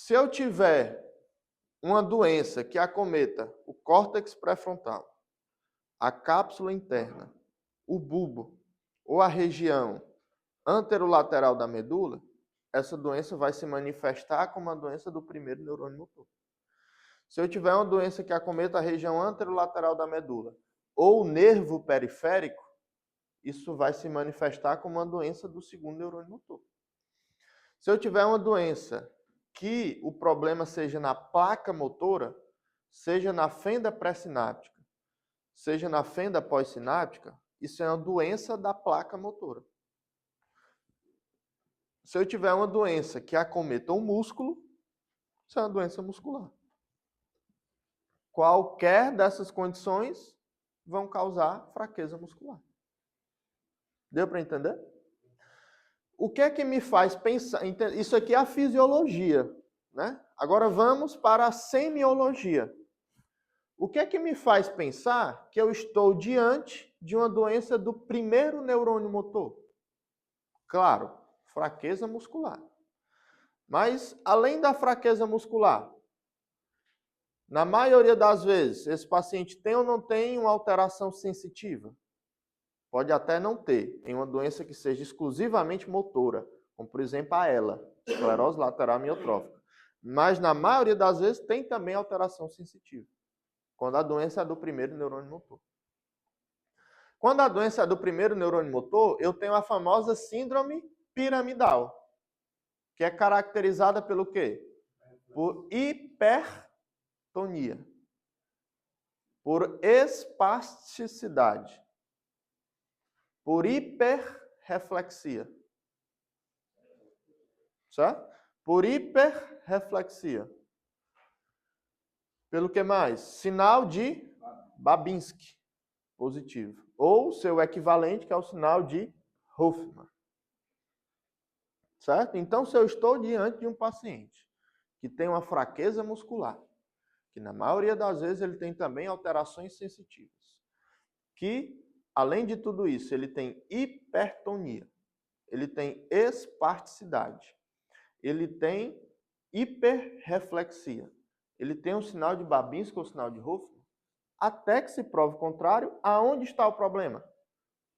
Se eu tiver uma doença que acometa o córtex pré-frontal, a cápsula interna, o bulbo ou a região anterolateral da medula, essa doença vai se manifestar como a doença do primeiro neurônio motor. Se eu tiver uma doença que acometa a região anterolateral da medula ou o nervo periférico, isso vai se manifestar como uma doença do segundo neurônio motor. Se eu tiver uma doença que o problema seja na placa motora, seja na fenda pré-sináptica, seja na fenda pós-sináptica, isso é uma doença da placa motora. Se eu tiver uma doença que acometa o músculo, isso é uma doença muscular. Qualquer dessas condições vão causar fraqueza muscular. Deu para entender? O que é que me faz pensar? Isso aqui é a fisiologia, né? Agora vamos para a semiologia. O que é que me faz pensar que eu estou diante de uma doença do primeiro neurônio motor? Claro, fraqueza muscular. Mas, além da fraqueza muscular, na maioria das vezes, esse paciente tem ou não tem uma alteração sensitiva? Pode até não ter, em uma doença que seja exclusivamente motora, como por exemplo a ELA, esclerose lateral amiotrófica. Mas na maioria das vezes tem também alteração sensitiva, quando a doença é do primeiro neurônio motor. Quando a doença é do primeiro neurônio motor, eu tenho a famosa síndrome piramidal, que é caracterizada pelo quê? Por hipertonia, por espasticidade, por hiperreflexia. Certo? Por hiperreflexia. Pelo que mais? Sinal de Babinski positivo. Ou seu equivalente, que é o sinal de Hoffman. Certo? Então, se eu estou diante de um paciente que tem uma fraqueza muscular, que na maioria das vezes ele tem também alterações sensitivas, que, além de tudo isso, ele tem hipertonia, ele tem espasticidade, ele tem hiperreflexia, ele tem um sinal de Babinski ou sinal de Hoffman, até que se prove o contrário, aonde está o problema?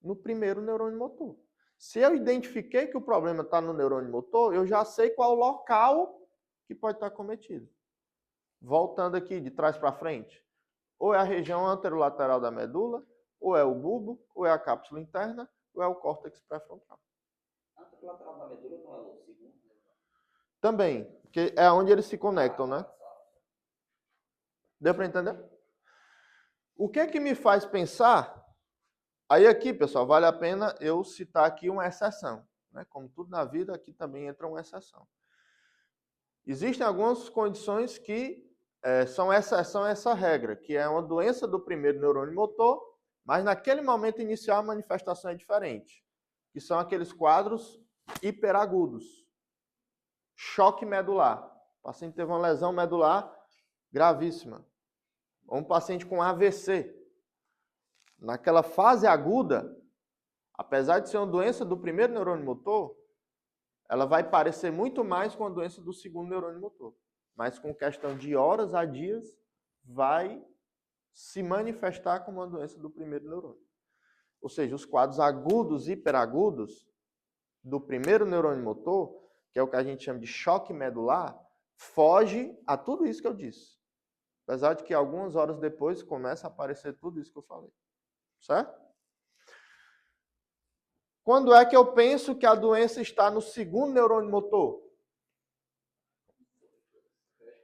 No primeiro neurônio motor. Se eu identifiquei que o problema está no neurônio motor, eu já sei qual o local que pode estar cometido. Voltando aqui de trás para frente, ou é a região anterolateral da medula, ou é o bulbo, ou é a cápsula interna, ou é o córtex pré-frontal. Anterolateral da medula não é o segundo? Também, porque é onde eles se conectam, né? Deu para entender? O que é que me faz pensar? Aí aqui, pessoal, vale a pena eu citar aqui uma exceção, né? Como tudo na vida, aqui também entra uma exceção. Existem algumas condições que são exceção a essa regra, que é uma doença do primeiro neurônio motor, mas naquele momento inicial a manifestação é diferente, que são aqueles quadros hiperagudos. Choque medular. O paciente teve uma lesão medular gravíssima. Ou um paciente com AVC. Naquela fase aguda, apesar de ser uma doença do primeiro neurônio motor, ela vai parecer muito mais com a doença do segundo neurônio motor. Mas com questão de horas a dias, vai se manifestar como uma doença do primeiro neurônio. Ou seja, os quadros agudos e hiperagudos do primeiro neurônio motor, que é o que a gente chama de choque medular, foge a tudo isso que eu disse. Apesar de que algumas horas depois começa a aparecer tudo isso que eu falei. Certo? Quando é que eu penso que a doença está no segundo neurônio motor?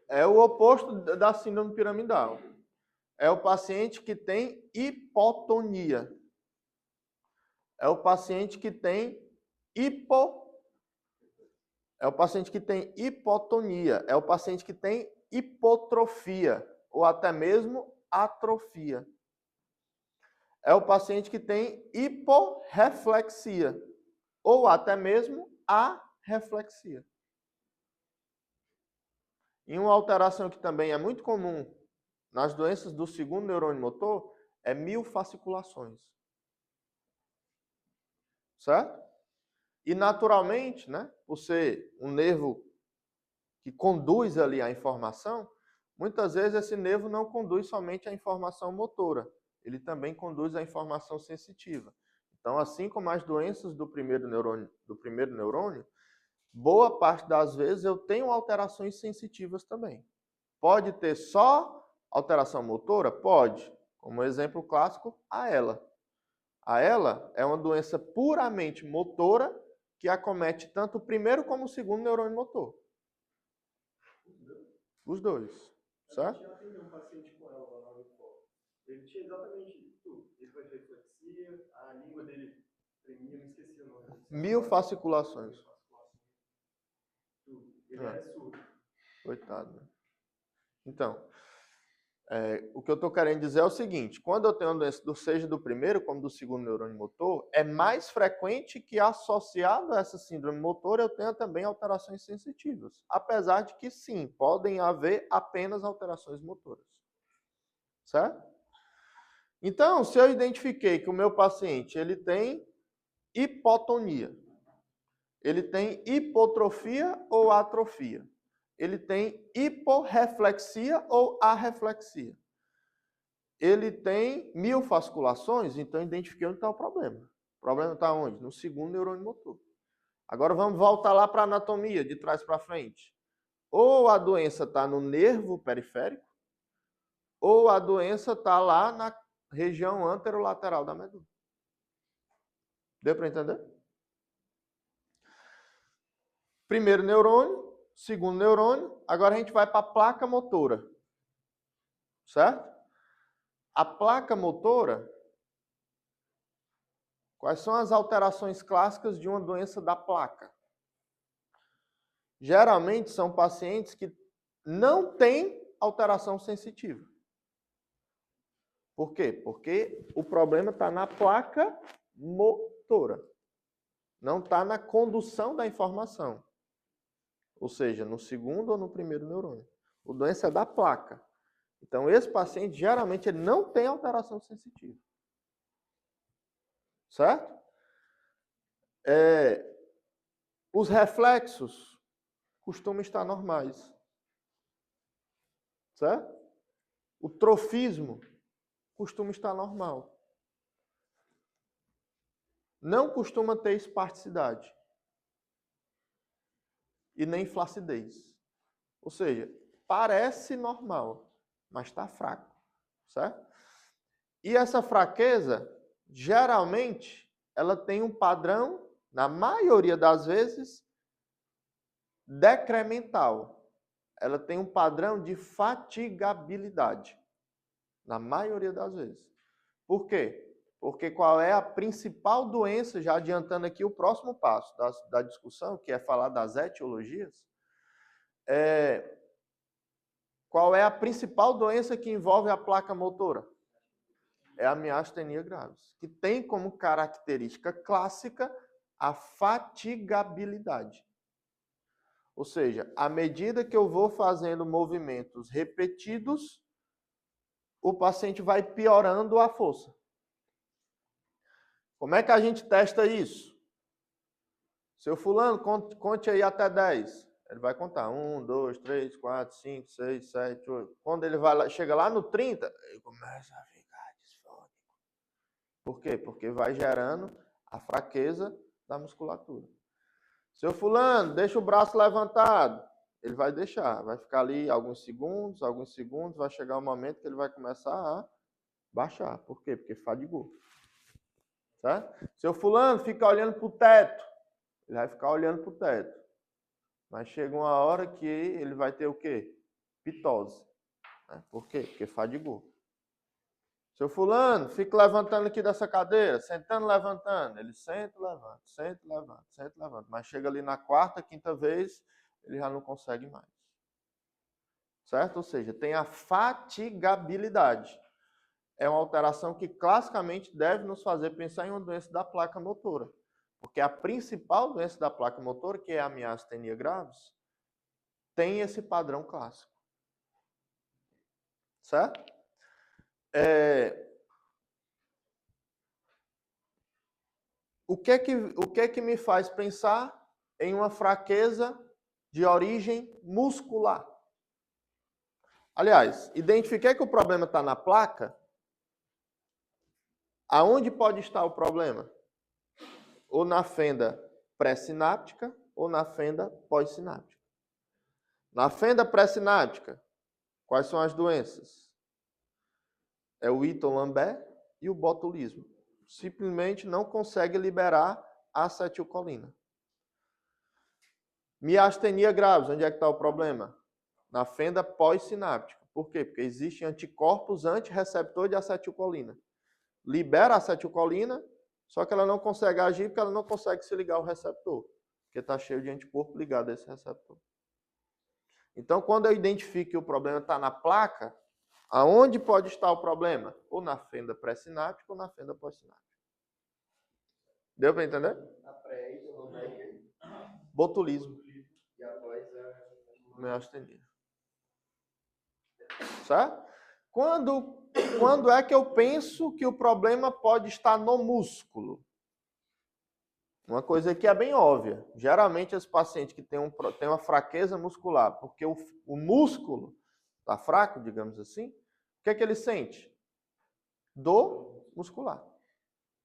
É o oposto da síndrome piramidal. É o paciente que tem hipotonia. É o paciente que tem É o paciente que tem hipotonia. É o paciente que tem hipotrofia ou até mesmo atrofia. É o paciente que tem hiporreflexia ou até mesmo arreflexia. E uma alteração que também é muito comum nas doenças do segundo neurônio motor é miofasciculações. Certo? E naturalmente, né, por ser um nervo que conduz ali a informação, muitas vezes esse nervo não conduz somente a informação motora, ele também conduz a informação sensitiva. Então, assim como as doenças do primeiro neurônio, boa parte das vezes eu tenho alterações sensitivas também. Pode ter só alteração motora? Pode. Como exemplo clássico, a ELA. A ELA é uma doença puramente motora que acomete tanto o primeiro como o segundo neurônio motor. Os dois. Certo? Eu já atendi um paciente com ela lá na Unifor. Ele tinha exatamente tudo. Hiperreflexia, a língua dele tremia, me esqueci o nome. Mio-fasciculações. Tudo. Ele é surdo. Coitado. Né? Então, o que eu estou querendo dizer é o seguinte, quando eu tenho uma doença seja do primeiro como do segundo neurônio motor, é mais frequente que associado a essa síndrome motora eu tenha também alterações sensitivas. Apesar de que sim, podem haver apenas alterações motoras. Certo? Então, se eu identifiquei que o meu paciente ele tem hipotonia, ele tem hipotrofia ou atrofia, ele tem hiporreflexia ou arreflexia, ele tem miofasculações, então identifiquei onde está o problema. O problema está onde? No segundo neurônio motor. Agora vamos voltar lá para a anatomia, de trás para frente. Ou a doença está no nervo periférico, ou a doença está lá na região anterolateral da medula. Deu para entender? Primeiro neurônio, segundo neurônio, agora a gente vai para a placa motora. Certo? A placa motora, quais são as alterações clássicas de uma doença da placa? Geralmente são pacientes que não têm alteração sensitiva. Por quê? Porque o problema está na placa motora. Não está na condução da informação. Ou seja, no segundo ou no primeiro neurônio. A doença é da placa. Então, esse paciente, geralmente, ele não tem alteração sensitiva. Certo? Os reflexos costumam estar normais. Certo? O trofismo costuma estar normal. Não costuma ter esparticidade. E nem flacidez. Ou seja, parece normal, mas está fraco. Certo? E essa fraqueza, geralmente, ela tem um padrão, na maioria das vezes, decremental. Ela tem um padrão de fatigabilidade. Na maioria das vezes. Por quê? Porque qual é a principal doença, já adiantando aqui o próximo passo da discussão, que é falar das etiologias, qual é a principal doença que envolve a placa motora? É a miastenia gravis, que tem como característica clássica a fatigabilidade. Ou seja, à medida que eu vou fazendo movimentos repetidos, o paciente vai piorando a força. Como é que a gente testa isso? Seu fulano, conte aí até 10. Ele vai contar 1, 2, 3, 4, 5, 6, 7, 8. Quando ele chega lá no 30, ele começa a ficar disfônico. Por quê? Porque vai gerando a fraqueza da musculatura. Seu fulano, deixa o braço levantado. Ele vai deixar, vai ficar ali alguns segundos, vai chegar um momento que ele vai começar a baixar. Por quê? Porque fadigou. Certo? Seu fulano fica olhando para o teto. Ele vai ficar olhando para o teto. Mas chega uma hora que ele vai ter o quê? Pitose. Por quê? Porque fadigou. Seu fulano, fica levantando aqui dessa cadeira, sentando, levantando. Ele senta, levanta, senta, levanta, senta, levanta. Mas chega ali na quarta, quinta vez, ele já não consegue mais. Certo? Ou seja, tem a fatigabilidade. É uma alteração que classicamente deve nos fazer pensar em uma doença da placa motora. Porque a principal doença da placa motora, que é a miastenia gravis, tem esse padrão clássico. Certo? O que é que me faz pensar em uma fraqueza de origem muscular. Aliás, identifiquei que o problema está na placa. Aonde pode estar o problema? Ou na fenda pré-sináptica ou na fenda pós-sináptica. Na fenda pré-sináptica, quais são as doenças? É o Eaton-Lambert e o botulismo. Simplesmente não consegue liberar a acetilcolina. Miastenia graves, onde é que está o problema? Na fenda pós-sináptica. Por quê? Porque existem anticorpos antirreceptor de acetilcolina. Libera a acetilcolina, só que ela não consegue agir porque ela não consegue se ligar ao receptor, porque está cheio de anticorpo ligado a esse receptor. Então, quando eu identifico que o problema está na placa, aonde pode estar o problema? Ou na fenda pré-sináptica ou na fenda pós-sináptica. Deu para entender? A pré Botulismo. e após a Miastenia. Certo? Quando é que eu penso que o problema pode estar no músculo? Uma coisa que é bem óbvia. Geralmente, esse paciente que tem uma fraqueza muscular, porque o músculo está fraco, digamos assim, o que é que ele sente? Dor muscular.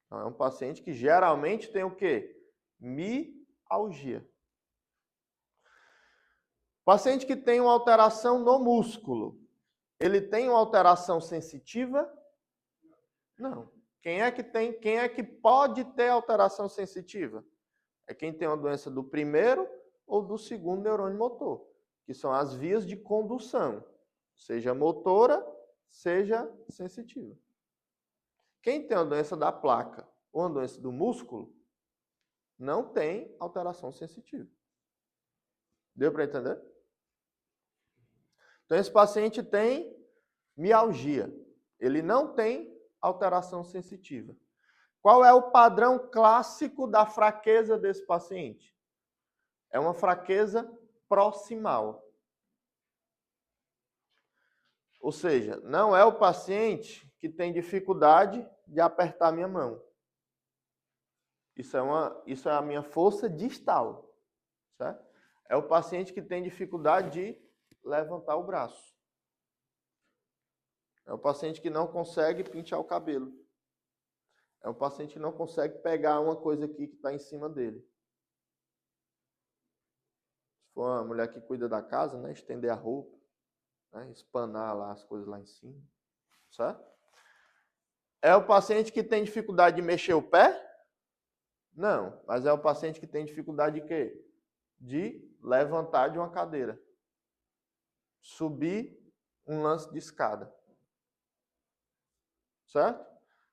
Então, é um paciente que geralmente tem o quê? Mialgia. Paciente que tem uma alteração no músculo, ele tem uma alteração sensitiva? Não. Quem é que pode ter alteração sensitiva? É quem tem uma doença do primeiro ou do segundo neurônio motor, que são as vias de condução, seja motora, seja sensitiva. Quem tem uma doença da placa ou uma doença do músculo, não tem alteração sensitiva. Deu para entender? Então, esse paciente tem mialgia. Ele não tem alteração sensitiva. Qual é o padrão clássico da fraqueza desse paciente? É uma fraqueza proximal. Ou seja, não é o paciente que tem dificuldade de apertar minha mão. Isso é a minha força distal. Certo? É o paciente que tem dificuldade de levantar o braço. É o paciente que não consegue pentear o cabelo. É um paciente que não consegue pegar uma coisa aqui que está em cima dele. Se for uma mulher que cuida da casa, né, estender a roupa, né, espanar lá as coisas lá em cima. Certo? É o paciente que tem dificuldade de mexer o pé? Não, mas é o paciente que tem dificuldade de quê? De levantar de uma cadeira. Subir um lance de escada. Certo?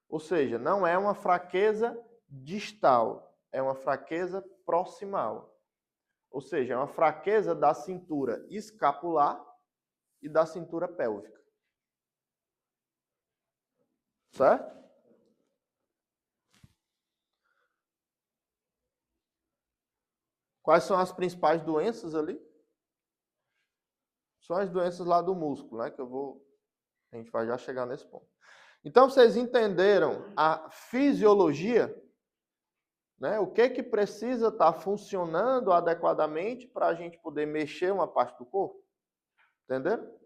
Ou seja, não é uma fraqueza distal, é uma fraqueza proximal. Ou seja, é uma fraqueza da cintura escapular e da cintura pélvica. Certo? Quais são as principais doenças ali? São as doenças lá do músculo, né? A gente vai já chegar nesse ponto. Então, vocês entenderam a fisiologia? Né? O que precisa estar funcionando adequadamente para a gente poder mexer uma parte do corpo? Entenderam?